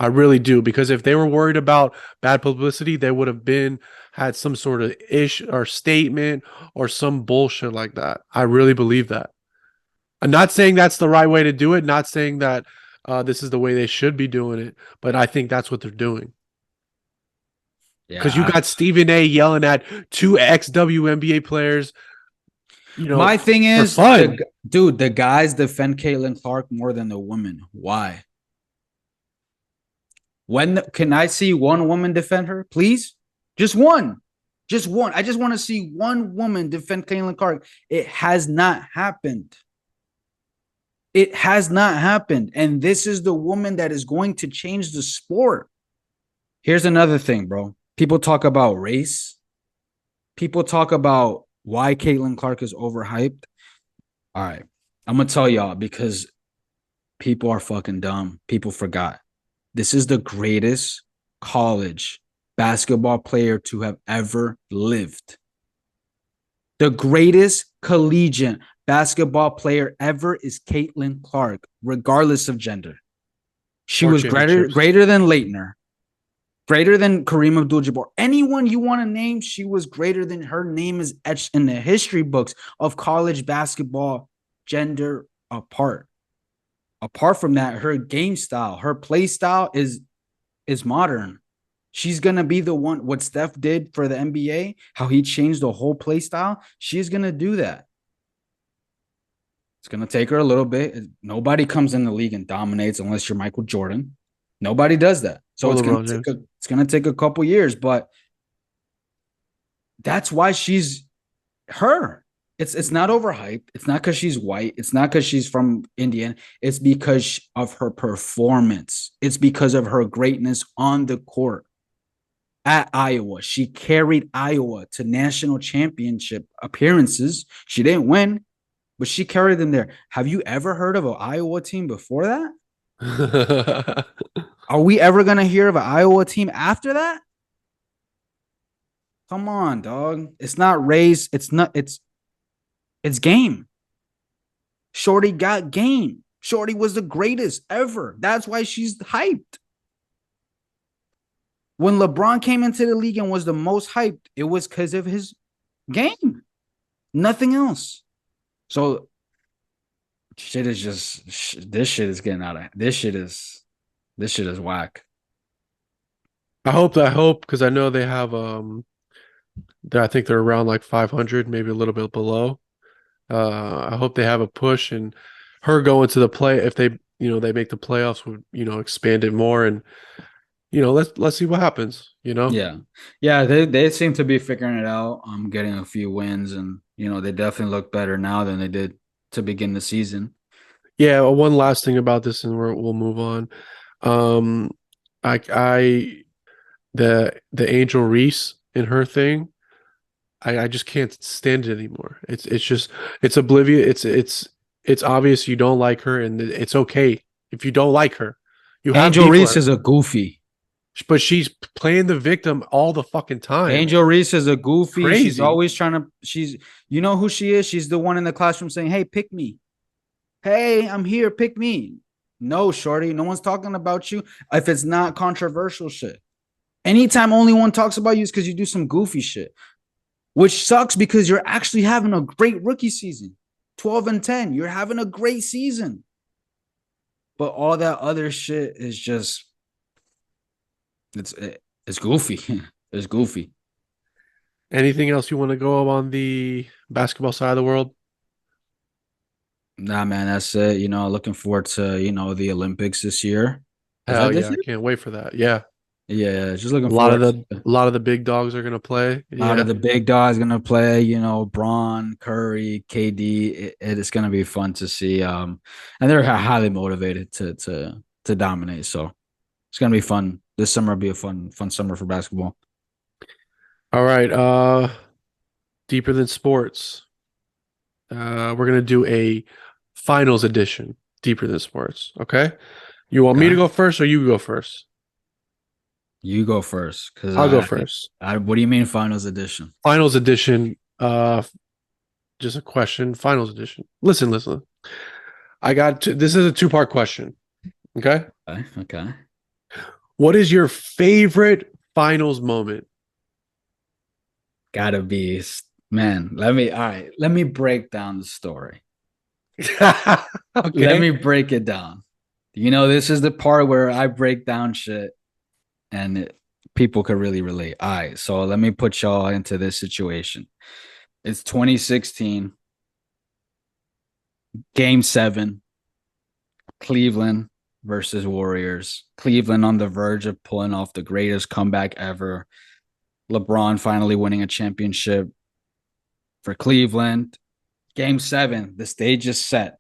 I really do, because if they were worried about bad publicity, they would have been had some sort of ish or statement or some bullshit like that. I really believe that. I'm not saying that's the right way to do it, not saying that this is the way they should be doing it, but I think that's what they're doing. Because you Yeah. got Stephen A yelling at two ex WNBA players, My thing for is, fun. the guys defend Caitlin Clark more than the women. Why? Can I see one woman defend her, please? Just one. Just one. I just want to see one woman defend Caitlin Clark. It has not happened. It has not happened. And this is the woman that is going to change the sport. Here's another thing, bro. People talk about race. People talk about why Caitlin Clark is overhyped. All right. I'm going to tell y'all because people are fucking dumb. People forgot. This is the greatest college basketball player to have ever lived. The greatest collegiate basketball player ever is Caitlin Clark, regardless of gender. She More was championships. greater than Leitner, greater than Kareem Abdul-Jabbar. Anyone you want to name, she was greater than. Her name is etched in the history books of college basketball, gender apart. Apart from that, her game style, her play style is modern. She's gonna be the one. What Steph did for the NBA, how he changed the whole play style. She's gonna do that. It's gonna take her a little bit. Nobody comes in the league and dominates unless you're Michael Jordan. Nobody does that. So Or LeBron James. it's gonna take a couple years, but that's why she's her. It's not overhyped. It's not because she's white. It's not because she's from Indiana. It's because of her performance. It's because of her greatness on the court at Iowa. She carried Iowa to national championship appearances. She didn't win, but she carried them there. Have you ever heard of an Iowa team before that? Are we ever going to hear of an Iowa team after that? Come on, dog. It's not race. It's game. Shorty got game. Shorty was the greatest ever. That's why she's hyped. When LeBron came into the league and was the most hyped, it was because of his game. Nothing else. So shit is just this shit is getting out of this shit is whack. I hope because I know they have I think they're around like 500, maybe a little bit below. I hope they have a push and her going to the play if they they make the playoffs would expand it more and let's see what happens. Yeah. Yeah, they seem to be figuring it out. Getting a few wins and they definitely look better now than they did to begin the season. Yeah. One last thing about this, and we'll move on. Um, I the Angel Reese in her thing. I just can't stand it anymore. It's just it's oblivious. It's obvious you don't like her, and it's okay if you don't like her. You have Angel beef with Reese her, is a goofy. but she's playing the victim all the fucking time. Angel Reese is a goofy. She's Crazy. always trying to. You know who she is? She's the one in the classroom saying, "Hey, pick me. Hey, I'm here. Pick me." No, shorty. No one's talking about you if it's not controversial shit. Anytime only one talks about you is because you do some goofy shit, which sucks because you're actually having a great rookie season. 12-10. You're having a great season. But all that other shit is just it's it's goofy. It's goofy. Anything else you want to go on the basketball side of the world? Nah, man, that's it. Looking forward to, the Olympics this year. Is that Hell this yeah, I year? can't wait for that. Yeah. Yeah, just looking A lot of forward the to a lot of the big dogs are gonna play. a lot of Yeah. the big dogs gonna play. Braun, Curry, KD. It's gonna be fun to see. And they're highly motivated to dominate. So it's gonna be fun. This summer will be a fun summer for basketball. All right. Deeper than sports. We're gonna do a finals edition. Deeper than sports. Okay. You want me to Okay, go first or you go first? you go first, because I'll go first. What do you mean finals edition? Finals edition. Just a question. Finals edition. Listen. This is a two-part question. Okay. Okay, okay. What is your favorite finals moment? Gotta be, man. Let me break down the story. Let Okay. me break it down. This is the part where I break down shit and people could really relate. All right, so let me put y'all into this situation. It's 2016, game 7, Cleveland versus Warriors. Cleveland on the verge of pulling off the greatest comeback ever. LeBron finally winning a championship for Cleveland. Game 7, the stage is set.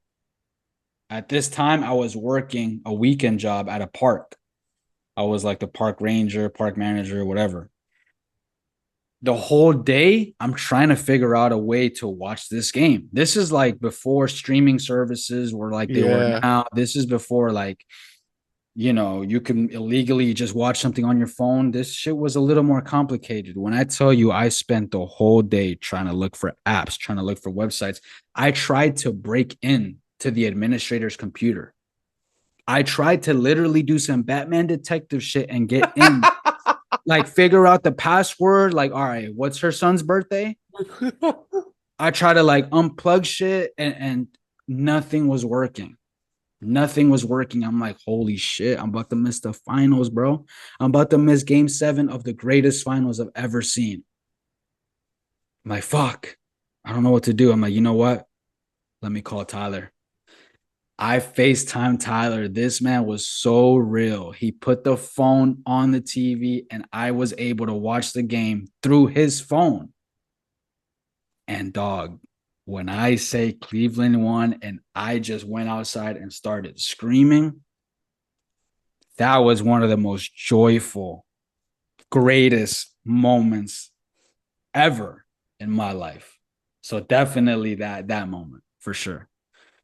At this time, I was working a weekend job at a park. I was like the park ranger, park manager, whatever. The whole day, I'm trying to figure out a way to watch this game. This is like before streaming services were like they were Yeah. now. This is before you can illegally just watch something on your phone. This shit was a little more complicated. When I tell you I spent the whole day trying to look for apps, trying to look for websites, I tried to break in to the administrator's computer. I tried to literally do some Batman detective shit and get in, like figure out the password. Like, all right, what's her son's birthday? I try to like unplug shit and nothing was working. Nothing was working. I'm like, holy shit, I'm about to miss the finals, bro. I'm about to miss game 7 of the greatest finals I've ever seen. I'm like, fuck. I don't know what to do. I'm like, you know what? Let me call Tyler. I FaceTime Tyler. This man was so real. He put the phone on the TV and I was able to watch the game through his phone. And dog, when I say Cleveland won and I just went outside and started screaming, that was one of the most joyful, greatest moments ever in my life. So definitely that moment for sure.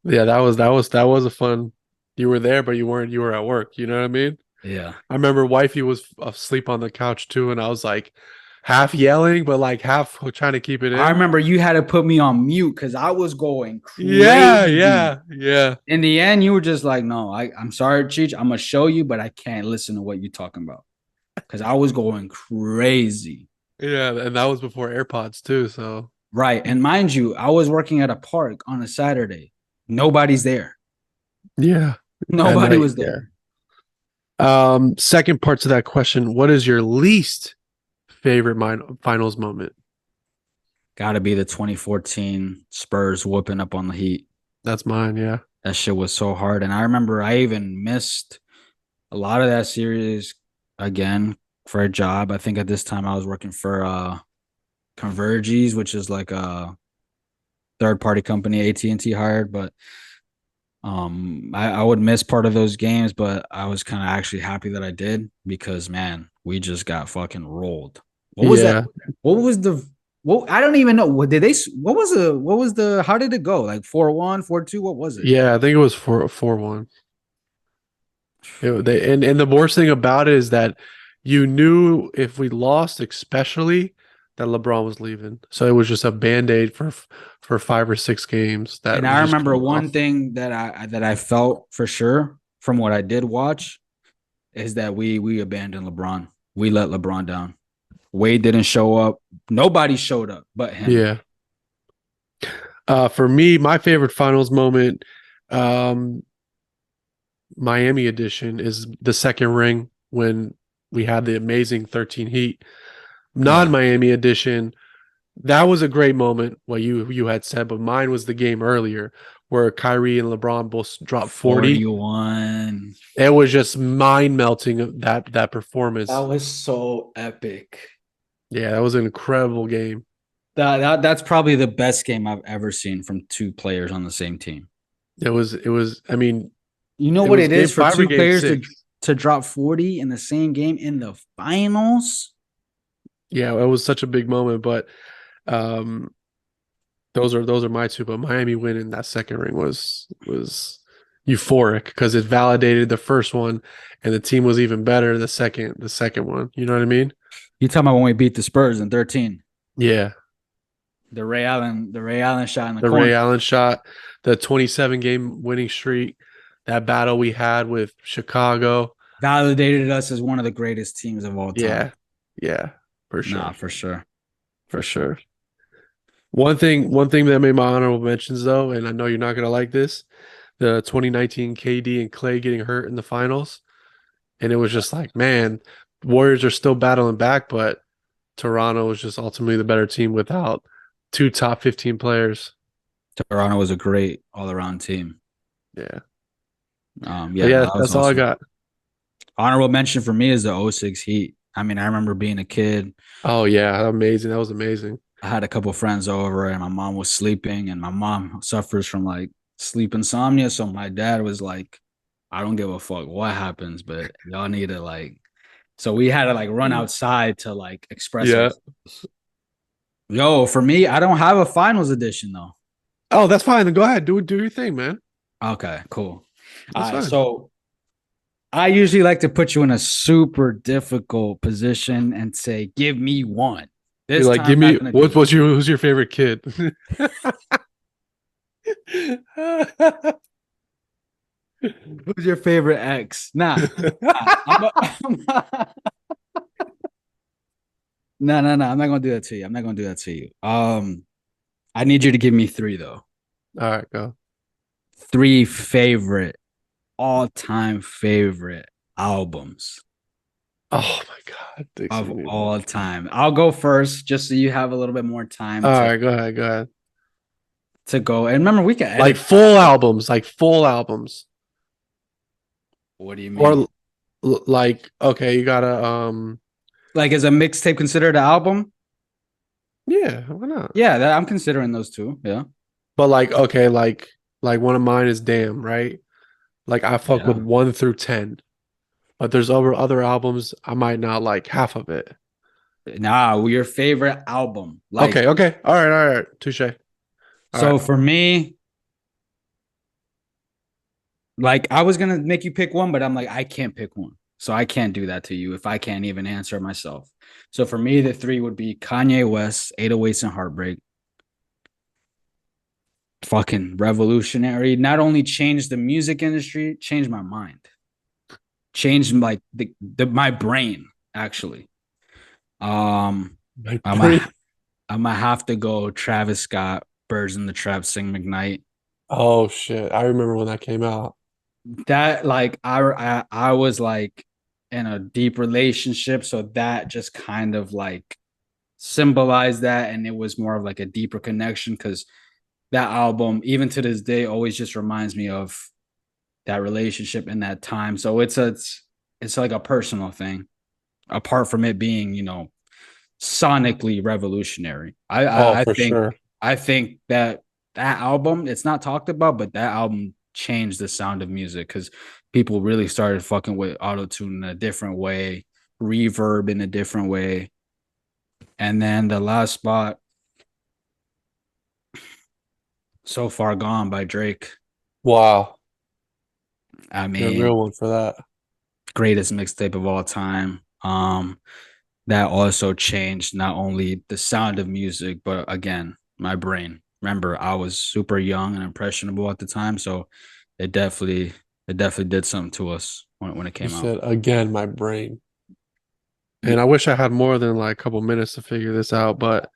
Yeah, that was a fun. You were there, but you weren't. You were at work. You know what I mean? Yeah. I remember wifey was asleep on the couch too, and I was like half yelling, but like half trying to keep it I in. remember you had to put me on mute because I was going Yeah, crazy. yeah, yeah, In the end, you were just like, no, I'm sorry, Cheech. I'm gonna show you, but I can't listen to what you're talking about. Because I was going crazy. yeah. And that was before AirPods too. So Right. And mind you, I was working at a park on a Saturday. Nobody's there. yeah, and Nobody was yeah. there. Second part to that question: what is your least favorite finals moment? Gotta be the 2014 Spurs whooping up on the Heat. That's mine. Yeah, That shit was so hard. And I remember I even missed a lot of that series again for a job. I think at this time I was working for Converges, which is like a third party company AT&T hired, but I would miss part of those games, but I was kind of actually happy that I did because man, we just got fucking rolled. What was that? yeah, What was the I don't even know. What did they what was the how did it go? Like 4-1, 4-2, what was it? yeah. I think it was 4-1. And the worst thing about it is that you knew if we lost, especially that LeBron was leaving, so it was just a band-aid for 5 or 6 games that And was I just remember coming one off. thing that I felt for sure from what I did watch is that we abandoned LeBron. We let LeBron down. Wade didn't show up. Nobody showed up but him. Yeah. For me, my favorite finals moment, um, Miami edition, is the second ring when we had the amazing 13 Heat. Yeah. Non-Miami edition, that was a great moment, what you had said, but mine was the game earlier where Kyrie and LeBron both dropped 40. 41. It was just mind melting that That performance. was so epic. Yeah, that was an incredible game. That's probably the best game I've ever seen from two players on the same team. It was. I mean, You know it what was it game is for five or two game players six. to drop 40 in the same game in the finals? Yeah, it was such a big moment. But um, those are my two. But Miami winning that second ring was euphoric because it validated the first one, and the team was even better the second one. You know what I mean? You talking about when we beat the Spurs in 13? Yeah, The Ray Allen shot in the the corner Ray Allen shot, the 27 game winning streak, that battle we had with Chicago. validated us as one of the greatest teams of all time. Yeah, yeah, for Nah, sure, for sure. for For sure. sure. One thing that made my honorable mentions though, and I know you're not gonna like this, the 2019 KD and Klay getting hurt in the finals, and it was just like, man, Warriors are still battling back, but Toronto was just ultimately the better team without two top 15 players. Toronto was a great all around team. Yeah, but Yeah, no, yeah, that was that's all I awesome. got. Honorable mention for me is the '06 Heat. I mean, I remember being a kid. Oh yeah, amazing. That was amazing. I had a couple friends over and my mom was sleeping, and my mom suffers from like sleep insomnia. So my dad was like, I don't give a fuck what happens, but y'all need to like, so we had to like run outside to like express Yeah. ourselves. Yo, for me, I don't have a finals edition though. Oh, that's fine. Then go ahead. Do your thing, man. Okay, cool. All That's right. fine. So I usually like to put you in a super difficult position and say, give me one. You're This like, time, give I'm not me going to do that. who's your favorite kid? Who's your favorite ex? Nah, no. I'm not going to do that to you. I'm not going to do that to you. I need you to give me three, though. All right, go. Three favorite, all time favorite albums Oh my God, of Dixon. all time. I'll go first just so you have a little bit more time All right, go ahead, go ahead. to go. And remember, we can Like edit that. full albums, like full albums, What do you mean? or like okay, you gotta Like, is a mixtape considered an album? yeah, why not? Yeah, I'm considering those two. Yeah. But like okay, like one of mine is Damn, right? Like I fuck with Yeah. 1 through 10, but there's other albums I might not like half of it. Nah, your favorite album. Like, Okay, okay, all right, touche. All right, so for me, like I was gonna make you pick one, but I'm like, I can't pick one. So I can't do that to you if I can't even answer it myself. So for me, the three would be Kanye West, 808s and Heartbreak. Fucking revolutionary. Not only changed the music industry, changed my mind. Changed like my brain, actually. Um, my I'm brain. gonna I'm gonna have to go Travis Scott, Birds in the Trap, Sing McKnight. Oh shit, I remember when that came out. That like I was like in a deep relationship, so that just kind of like symbolized that, and it was more of like a deeper connection because that album, even to this day, always just reminds me of that relationship in that time. So it's like a personal thing, apart from it being sonically revolutionary. Oh, I for think sure. I think that album, it's not talked about, but that album changed the sound of music because people really started fucking with auto tune in a different way, reverb in a different way, and then the last spot, So Far Gone by Drake. Wow, I you're a real mean, one for that. greatest mixtape of all time. That also changed not only the sound of music, but again, my brain. Remember, I was super young and impressionable at the time, so it definitely it definitely did something to us when it You came out. said again, my brain. And I wish I had more than like a couple minutes to figure this out, but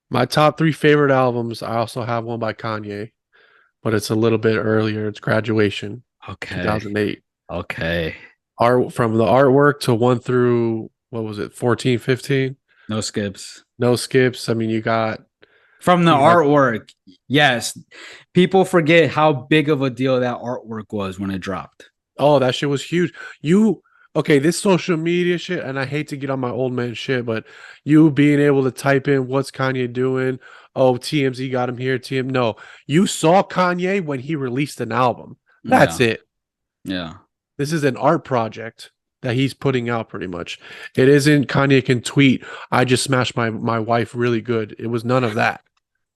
my top three favorite albums, I also have one by Kanye, but it's a little bit earlier. It's Graduation, Okay. 2008. Okay. Art from the artwork to 1 through what was it, 14, 15? No skips. No skips. I mean, From the you got artwork, yes. People forget how big of a deal that artwork was when it dropped. Oh, that shit was huge. You okay, this social media shit, and I hate to get on my old man shit, but you being able to type in what's Kanye doing? Oh, TMZ got him here, TM. No, you saw Kanye when he released an album. That's Yeah, it. yeah. This is an art project that he's putting out pretty much. It isn't Kanye can tweet, I just smashed my wife really good. It was none of that.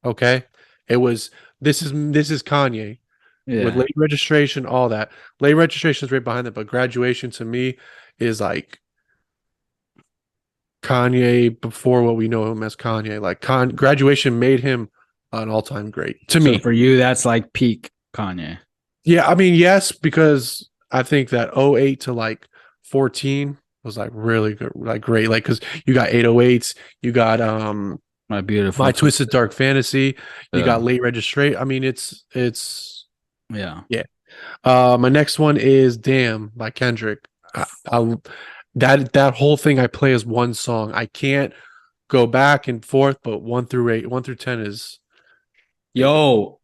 Okay? It was this is Kanye with Yeah. late registration, all that. Late registration is right behind it, but graduation to me is like Kanye before what we know him as Kanye. Like graduation made him an all-time great to So me. for you, that's like peak Kanye. Yeah, I mean, yes, because I think that '08 to like 14 was like really good, like great. Like because you got 808s, you got My beautiful My Twisted twisted. Dark Fantasy, you got Yeah. late registration. I mean, it's Yeah. yeah. My next one is Damn by Kendrick. I that whole thing I play as one song. I can't go back and forth, but 1 through 8, 1 through 10 is Yo,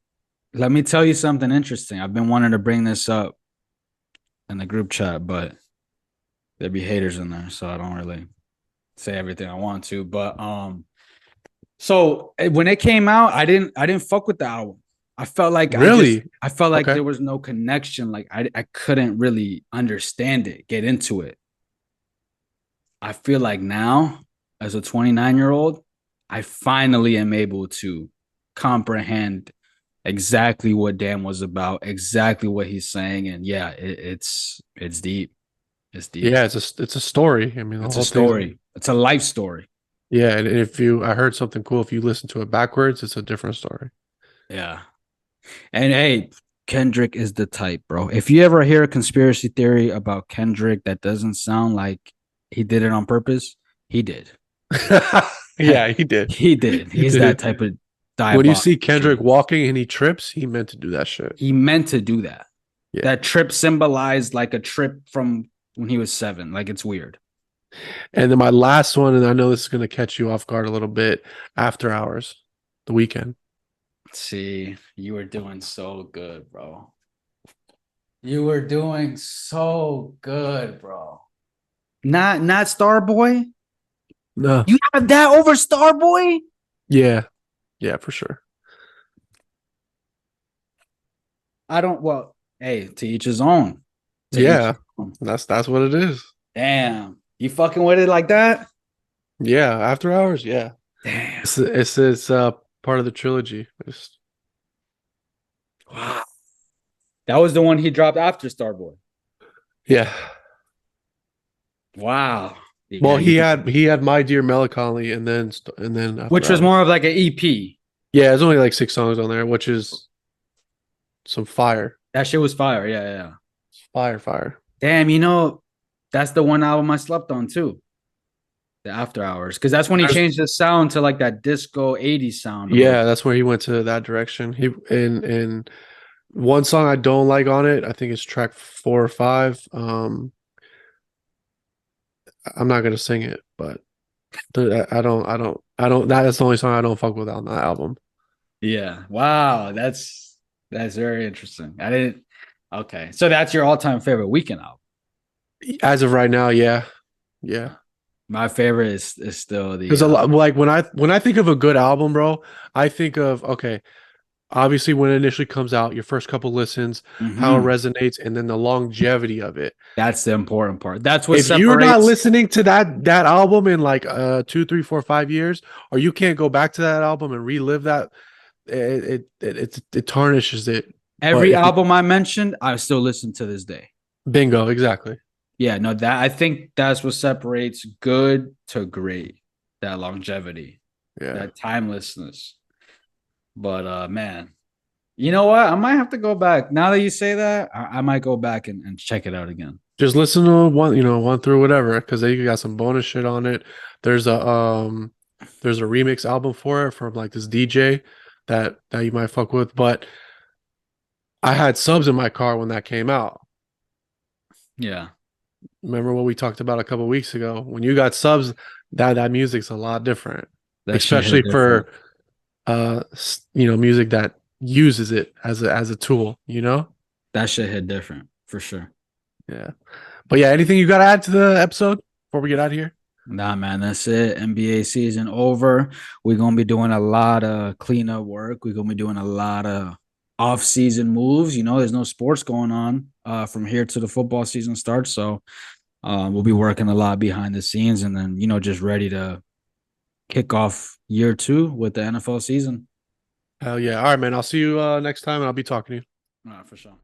let me tell you something interesting. I've been wanting to bring this up in the group chat, but there be haters in there, so I don't really say everything I want to. But so when it came out, I didn't fuck with the album. I felt like really I felt like okay. there was no connection. Like I couldn't really understand it, get into it. I feel like now, as a 29-year-old, I finally am able to comprehend exactly what Dan was about, exactly what he's saying, and yeah, it's deep. It's deep. Yeah, it's a story. I mean, the It's a whole thing's story. It's a life story. yeah. And if you, I heard something cool. If you listen to it backwards, it's a different story. Yeah. And hey, Kendrick is the type, bro. If you ever hear a conspiracy theory about Kendrick that doesn't sound like he did it on purpose, he did. Yeah, he did. He did. He He's that did. type of When you diabolical see Kendrick genius. walking and he trips, he meant to do that shit. He meant to do that. Yeah. That trip symbolized like a trip from when he was 7. Like it's weird. And then my last one, and I know this is going to catch you off guard a little bit. After Hours, the weekend. See, you were doing so good, bro. You were doing so good, bro. Not Starboy. No. You have that over Starboy? Yeah. Yeah, for sure. I don't. Well, hey, to each his own. To each his Yeah. own. That's what it is. Damn, you fucking with it like that? Yeah. After Hours. Yeah. Damn. It's part of the trilogy. Wow. That was the one he dropped after Starboy. Yeah. Wow. Yeah, Well, you he had My Dear Melancholy and then which After was Hours. more of like an EP. Yeah, there's only like 6 songs on there, which is some fire. That shit was fire. Yeah, yeah, yeah. Fire, fire. Damn, that's the one album I slept on too. The After Hours. Because that's when he There's changed the sound to like that disco 80s sound a little Yeah, bit. that's where he went to that direction. He and one song I don't like on it, I think it's track 4 or 5. I'm not gonna sing it, but I don't. That's the only song I don't fuck with on that album. Yeah. Wow. That's very interesting. I didn't okay. So that's your all-time favorite weekend album. As of right now, yeah, yeah. My favorite is still the Because a lot, like when I think of a good album, bro, I think of okay, obviously when it initially comes out, your first couple listens, how it Mhm. resonates, and then the longevity of it. That's the important part. That's what If you're not separates listening to that album in like 2, 3, 4, 5 years, or you can't go back to that album and relive that, it tarnishes it. But every if it album I mentioned, I still listen to this day. bingo, exactly. Yeah, no, that I think that's what separates good to great. That longevity, Yeah. that timelessness. But man, you know what? I might have to go back. Now that you say that, I might go back and check it out again. Just listen to one through whatever, because they got some bonus shit on it. There's a remix album for it from like this DJ that you might fuck with. But I had subs in my car when that came out. Yeah, Remember what we talked about a couple weeks ago? When you got subs, that music's a lot different, that shit hit especially different. for music that uses it as a tool. That shit hit different for sure. Yeah. But yeah, anything you got to add to the episode before we get out of here? Nah, man, that's it. NBA season over. We're gonna be doing a lot of cleanup work. We're gonna be doing a lot of off-season moves. You know, there's no sports going on from here to the football season starts. So we'll be working a lot behind the scenes, and then just ready to kick off year two with the NFL season. Hell yeah. All right, man. I'll see you next time and I'll be talking to you. All right, for sure.